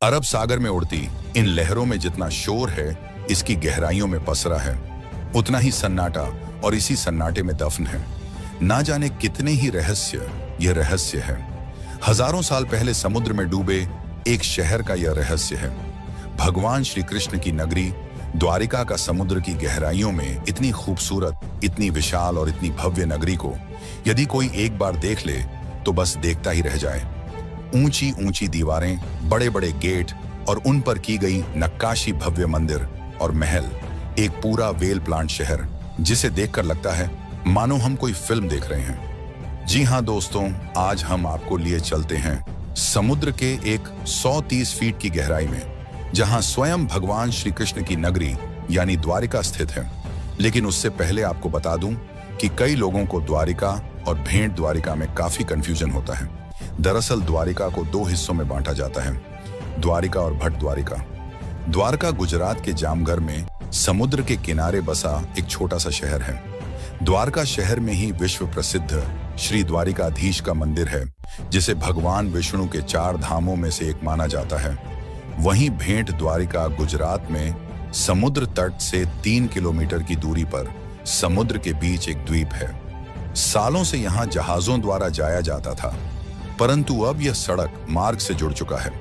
अरब सागर में उड़ती इन लहरों में जितना शोर है, इसकी गहराइयों में पसरा है, उतना ही सन्नाटा और इसी सन्नाटे में दफन है। ना जाने कितने ही रहस्य यह रहस्य है। हजारों साल पहले समुद्र में डूबे एक शहर का यह रहस्य है। भगवान श्री कृष्ण की नगरी द्वारिका का समुद्र की गहराइयों में इतनी खूबसूरत, इतनी विशाल और इतनी भव्य नगरी को यदि कोई एक बार देख ले तो बस देखता ही रह जाए। ऊंची ऊंची दीवारें, बड़े बड़े गेट और उन पर की गई नक्काशी, भव्य मंदिर और महल, एक पूरा वेल प्लांट शहर जिसे देखकर लगता है मानो हम कोई फिल्म देख रहे हैं। जी हां दोस्तों, आज हम आपको लिए चलते हैं समुद्र के एक 130 फीट की गहराई में, जहां स्वयं भगवान श्री कृष्ण की नगरी यानी द्वारिका स्थित है। लेकिन उससे पहले आपको बता दूं कि कई लोगों को द्वारिका और भेंट द्वारिका में काफी कंफ्यूजन होता है। दरअसल द्वारिका को दो हिस्सों में बांटा जाता है, द्वारिका और भट्ट द्वारिका। द्वारका गुजरात के जामघर में समुद्र के किनारे बसा एक छोटा सा शहर है। द्वारका शहर में ही विश्व प्रसिद्ध श्री द्वारिकाधीश का मंदिर है, जिसे भगवान विष्णु के 4 धामों में से एक माना जाता है। वहीं भेंट द्वारिका गुजरात में समुद्र तट से 3 किलोमीटर की दूरी पर समुद्र के बीच एक द्वीप है। सालों से यहाँ जहाजों द्वारा जाया जाता था, परंतु अब यह सड़क मार्ग से जुड़ चुका है।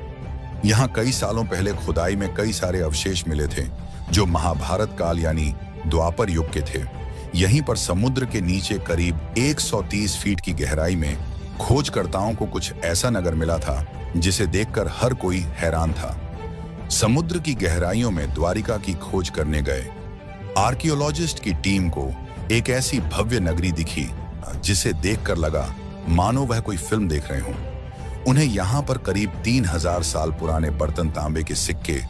यहाँ कई सालों पहले खुदाई में कई सारे अवशेष मिले थे जो महाभारत काल यानी द्वापर युग के थे। यहीं पर समुद्र के नीचे करीब 130 फीट की गहराई में खोजकर्ताओं को कुछ ऐसा नगर मिला था जिसे देखकर हर कोई हैरान था। समुद्र की गहराइयों में द्वारिका की खोज करने गए आर्कियोलॉजिस्ट की टीम को एक ऐसी भव्य नगरी दिखी जिसे देखकर लगा मानो वह कोई फिल्म देख रहे हों। उन्हें यहाँ पर करीब 3000 साल पुराने बर्तन, तांबे के सिक्के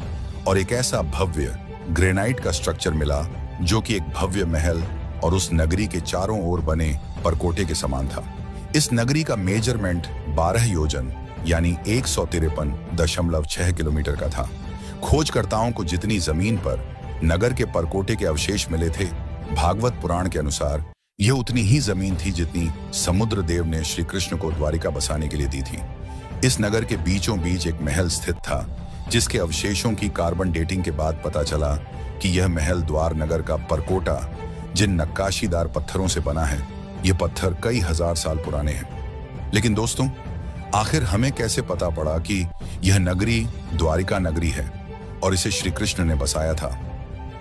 और एक ऐसा भव्य ग्रेनाइट का स्ट्रक्चर मिला जो कि एक भव्य महल और उस नगरी के चारों ओर बने परकोटे के समान था। इस नगरी का मेजरमेंट 12 योजन यानी 153.6 किलोमीटर का था। खोजकर्ताओं को जितनी जमीन पर नगर के परकोटे के अवशेष मिले थे, भागवत पुराण के अनुसार यह उतनी ही जमीन थी जितनी समुद्र देव ने श्री कृष्ण को द्वारिका बसाने के लिए दी थी। इस नगर के बीचों बीच एक महल स्थित था, जिसके अवशेषों की कार्बन डेटिंग के बाद पता चला कि यह महल द्वार नगर का परकोटा जिन नक्काशीदार पत्थरों से बना है, ये पत्थर कई हजार साल पुराने हैं। लेकिन दोस्तों, आखिर हमें कैसे पता पड़ा कि यह नगरी द्वारिका नगरी है और इसे श्री कृष्ण ने बसाया था?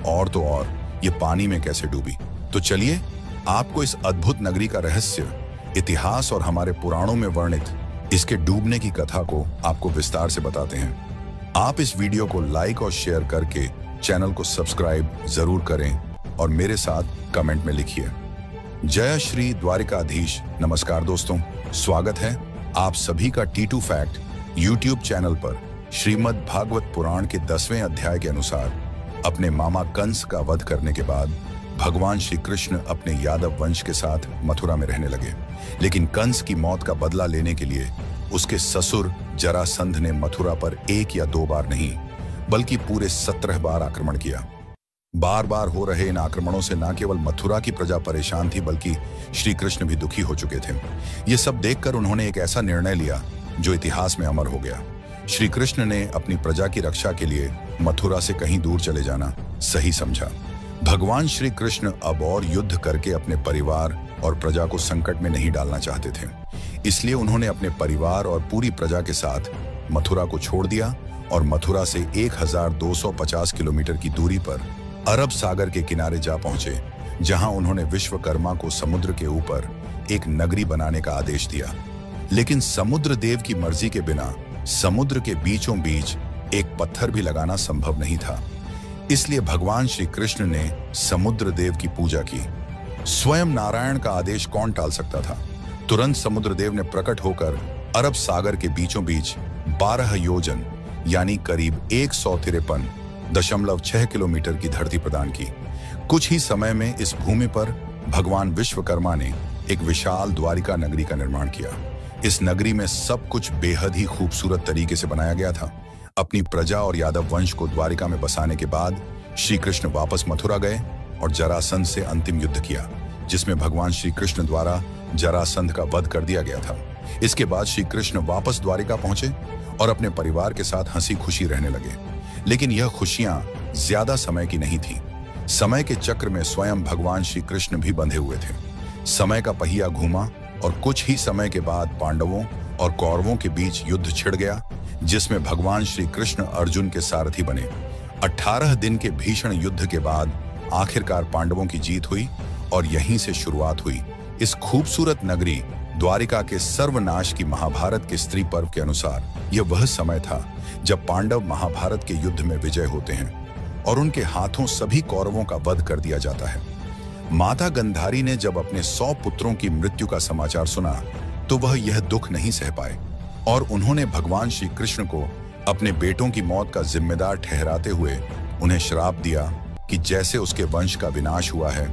और तो और ये पानी में कैसे डूबी? तो चलिए आपको इस अद्भुत नगरी का रहस्य, इतिहास और हमारे पुराणों में वर्णित इसके डूबने की कथा को आपको विस्तार से बताते हैं। आप इस वीडियो को लाइक और शेयर करके चैनल को सब्सक्राइब जरूर करें और मेरे साथ कमेंट में लिखिए जय श्री द्वारिकाधीश। नमस्कार दोस्तों, स्वागत है आप सभी का T2 फैक्ट यूट्यूब चैनल पर। श्रीमद् भागवत पुराण के 10वें अध्याय के अनुसार अपने मामा कंस का वध करने के बाद भगवान श्री कृष्ण अपने यादव वंश के साथ मथुरा में रहने लगे। लेकिन कंस की मौत का बदला लेने के लिए उसके ससुर जरासंध ने मथुरा पर 1 या 2 बार नहीं बल्कि पूरे 17 बार आक्रमण किया। बार बार हो रहे इन आक्रमणों से न केवल मथुरा की प्रजा परेशान थी, बल्कि श्री कृष्ण भी दुखी हो चुके थे। ये सब देखकर उन्होंने एक ऐसा निर्णय लिया जो इतिहास में अमर हो गया। श्री कृष्ण ने अपनी प्रजा की रक्षा के लिए मथुरा से कहीं दूर चले जाना सही समझा। भगवान श्री कृष्ण अब और युद्ध करके अपने परिवार और प्रजा को संकट में नहीं डालना चाहते थे। इसलिए उन्होंने अपने परिवार और पूरी प्रजा के साथ मथुरा को छोड़ दिया और मथुरा से 1250 किलोमीटर की दूरी पर अरब सागर के किनारे जा पहुंचे, जहां उन्होंने विश्वकर्मा को समुद्र के ऊपर एक नगरी बनाने का आदेश दिया। लेकिन समुद्र देव की मर्जी के बिना समुद्र के बीचों बीच एक पत्थर भी लगाना संभव नहीं था। इसलिए भगवान श्री कृष्ण ने समुद्र देव की पूजा की। स्वयं नारायण का आदेश कौन टाल सकता था? तुरंत समुद्र देव ने प्रकट होकर अरब सागर के बीचों बीच 12 योजन यानी करीब 153.6 किलोमीटर की धरती प्रदान की। कुछ ही समय में इस भूमि पर भगवान विश्वकर्मा ने एक विशाल द्वारिका नगरी का निर्माण किया। इस नगरी में सब कुछ बेहद ही खूबसूरत तरीके से बनाया गया था। अपनी प्रजा और यादव वंश को द्वारिका में बसाने के बाद श्री कृष्ण वापस मथुरा गए और जरासंध से अंतिम युद्ध किया, जिसमें भगवान श्री कृष्ण द्वारा जरासंध का वध कर दिया गया था। इसके बाद श्री कृष्ण वापस द्वारिका पहुंचे और अपने परिवार के साथ हंसी खुशी रहने लगे। लेकिन यह खुशियां ज्यादा समय की नहीं थी। समय के चक्र में स्वयं भगवान श्री कृष्ण भी बंधे हुए थे। समय का पहिया घूमा और कुछ ही समय के बाद पांडवों और कौरवों के बीच युद्ध छिड़ गया, जिसमें भगवान श्री कृष्ण अर्जुन के सारथी बने। 18 दिन के भीषण युद्ध के बाद आखिरकार पांडवों की जीत हुई और यहीं से शुरुआत हुई इस खूबसूरत नगरी द्वारिका के सर्वनाश की। महाभारत के स्त्री पर्व के अनुसार यह वह समय था जब पांडव महाभारत के युद्ध में विजय होते हैं और उनके हाथों सभी कौरवों का वध कर दिया जाता है। माता गंधारी ने जब अपने 100 पुत्रों की मृत्यु का समाचार सुना तो वह यह दुख नहीं सह पाए और उन्होंने भगवान श्री कृष्ण को अपने बेटों की मौत का जिम्मेदार ठहराते हुए उन्हें श्राप दिया कि जैसे उसके वंश का विनाश हुआ है,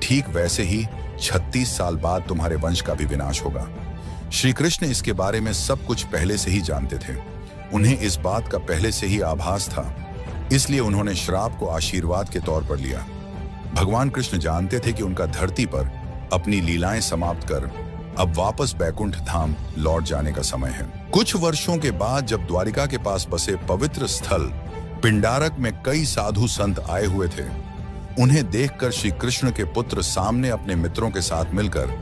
ठीक वैसे ही 36 साल बाद तुम्हारे वंश का भी विनाश होगा। श्री कृष्ण इसके बारे में सब कुछ पहले से ही जानते थे। उन्हें इस बात का पहले से ही आभास था, इसलिए उन्होंने श्राप को आशीर्वाद के तौर पर लिया। भगवान कृष्ण जानते थे कि उनका धरती पर अपनी लीलाएं समाप्त कर अब वापस बैकुंठ धाम लौट जाने का समय है। कुछ वर्षों के बाद जब द्वारिका के पास बसे पवित्र स्थल पिंडारक में कई साधु संत आए हुए थे, उन्हें देखकर श्री कृष्ण के पुत्र सामने अपने मित्रों के साथ मिलकर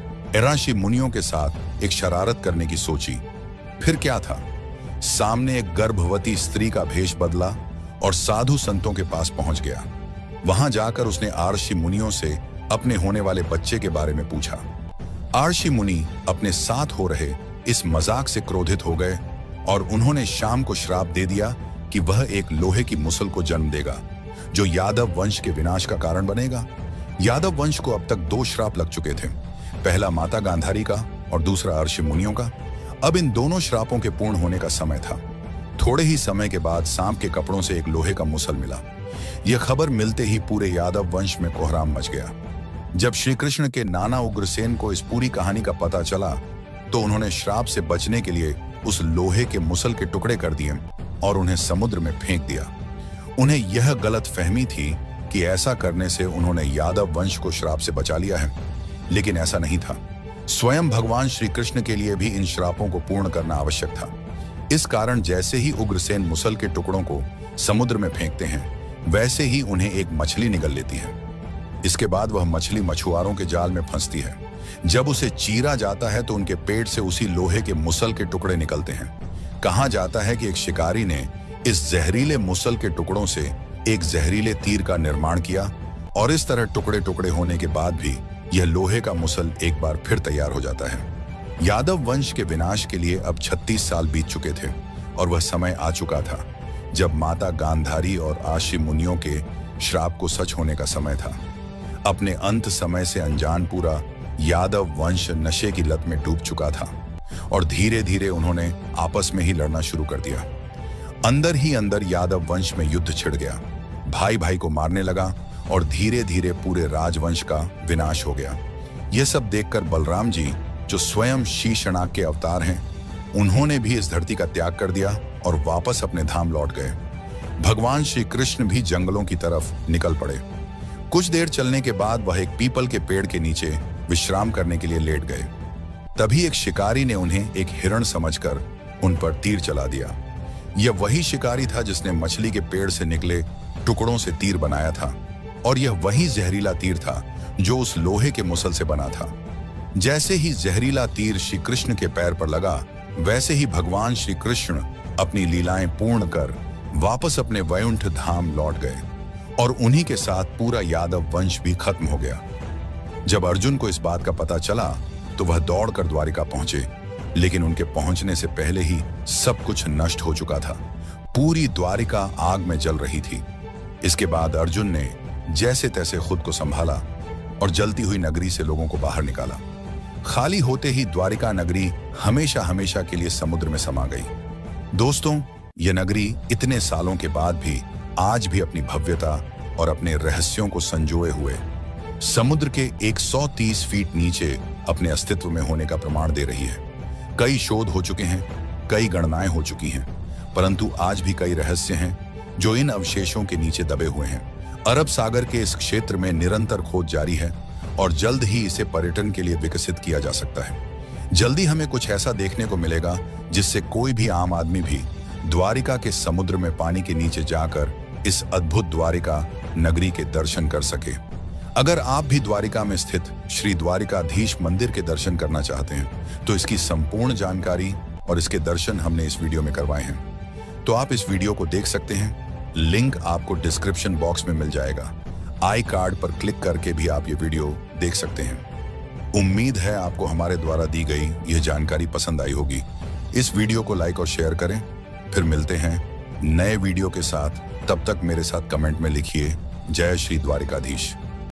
ऋषि मुनियों के साथ एक शरारत करने की सोची। फिर क्या था, सामने एक गर्भवती स्त्री का भेष बदला और साधु संतों के पास पहुंच गया। वहां जाकर उसने ऋषि मुनियों से अपने होने वाले बच्चे के बारे में पूछा। ऋषि मुनि अपने साथ हो रहे इस मजाक से क्रोधित हो गए और उन्होंने शाम को श्राप दे दिया कि वह एक लोहे की मुसल को जन्म देगा जो यादव वंश के विनाश का कारण बनेगा। यादव वंश को अब तक 2 श्राप लग चुके थे, पहला माता गांधारी का और दूसरा ऋषि मुनियों का। अब इन दोनों श्रापों के पूर्ण होने का समय था। थोड़े ही समय के बाद सांप के कपड़ों से एक लोहे का मुसल मिला। यह खबर मिलते ही पूरे यादव वंश में कोहराम मच गया। जब श्री कृष्ण के नाना उग्रसेन को इस पूरी कहानी का पता चला तो उन्होंने श्राप से बचने के लिए उस लोहे के मुसल के टुकड़े कर दिए और उन्हें समुद्र में फेंक दिया। उन्हें यह गलत फहमी थी कि ऐसा करने से उन्होंने यादव वंश को श्राप से बचा लिया है, लेकिन ऐसा नहीं था। स्वयं भगवान श्री कृष्ण के लिए भी इन श्रापों को पूर्ण करना आवश्यक था। इस कारण जैसे ही उग्रसेन मुसल के टुकड़ों को समुद्र में फेंकते हैं, वैसे ही उन्हें एक मछली निगल लेती है। इसके बाद वह मछली मछुआरों के जाल में फंसती है। जब उसे चीरा जाता है तो उनके पेट से उसी लोहे के मुसल के टुकड़े निकलते हैं। कहा जाता है कि एक शिकारी ने इस जहरीले मुसल के टुकड़ों से एक जहरीले तीर का निर्माण किया और इस तरह टुकड़े टुकड़े होने के बाद भी यह लोहे का मुसल एक बार फिर तैयार हो जाता है। यादव वंश के विनाश के लिए अब 36 साल बीत चुके थे और वह समय आ चुका था जब माता गांधारी और ऋषि मुनियों के श्राप को सच होने का समय था। अपने अंत समय से अनजान पूरा यादव वंश नशे की लत में डूब चुका था और धीरे धीरे उन्होंने आपस में ही लड़ना शुरू कर दिया। अंदर ही अंदर यादव वंश में युद्ध छिड़ गया। भाई भाई को मारने लगा और धीरे धीरे पूरे राजवंश का विनाश हो गया। यह सब देखकर बलराम जी, जो स्वयं शीशनाग के अवतार हैं, उन्होंने भी इस धरती का त्याग कर दिया और वापस अपने धाम लौट गए। भगवान श्री कृष्ण भी जंगलों की तरफ निकल पड़े। कुछ देर चलने के बाद वह एक पीपल के पेड़ के नीचे विश्राम करने के लिए लेट गए। तभी एक शिकारी ने उन्हें एक हिरण समझकर उन पर तीर चला दिया। यह वही शिकारी था जिसने मछली के पेड़ से निकले टुकड़ों से तीर बनाया था और यह वही जहरीला तीर था जो उस लोहे के मुसल से बना था। जैसे ही जहरीला तीर श्री कृष्ण के पैर पर लगा, वैसे ही भगवान श्री कृष्ण अपनी लीलाएं पूर्ण कर वापस अपने वैकुंठ धाम लौट गए और उन्हीं के साथ पूरा यादव वंश भी खत्म हो गया। जब अर्जुन को इस बात का पता चला तो वह दौड़कर द्वारिका पहुंचे, लेकिन उनके पहुंचने से पहले ही सब कुछ नष्ट हो चुका था। पूरी द्वारिका आग में जल रही थी। इसके बाद अर्जुन ने जैसे तैसे खुद को संभाला और जलती हुई नगरी से लोगों को बाहर निकाला। खाली होते ही द्वारिका नगरी हमेशा हमेशा के लिए समुद्र में समा गई। दोस्तों, यह नगरी इतने सालों के बाद भी आज भी अपनी भव्यता और अपने रहस्यों को संजोए हुए समुद्र के 130 फीट नीचे अपने अस्तित्व में होने का प्रमाण दे रही है। कई शोध हो चुके हैं, कई गणनाएं हो चुकी हैं, परंतु आज भी कई रहस्य हैं जो इन अवशेषों के नीचे दबे हुए हैं। अरब सागर के इस क्षेत्र में निरंतर खोज जारी है और जल्द ही इसे पर्यटन के लिए विकसित किया जा सकता है। जल्दी हमें कुछ ऐसा देखने को मिलेगा जिससे कोई भी आम आदमी भी द्वारिका के समुद्र में पानी के नीचे जाकर इस अद्भुत द्वारिका नगरी के दर्शन कर सके। अगर आप भी द्वारिका में स्थित श्री द्वारिकाधीश मंदिर के दर्शन करना चाहते हैं तो इसकी संपूर्ण जानकारी और इसके दर्शन हमने इस वीडियो में करवाए हैं, तो आप इस वीडियो को देख सकते हैं। लिंक आपको डिस्क्रिप्शन बॉक्स में मिल जाएगा। आई कार्ड पर क्लिक करके भी आप ये वीडियो देख सकते हैं। उम्मीद है आपको हमारे द्वारा दी गई यह जानकारी पसंद आई होगी। इस वीडियो को लाइक और शेयर करें। फिर मिलते हैं नए वीडियो के साथ। तब तक मेरे साथ कमेंट में लिखिए जय श्री द्वारिकाधीश।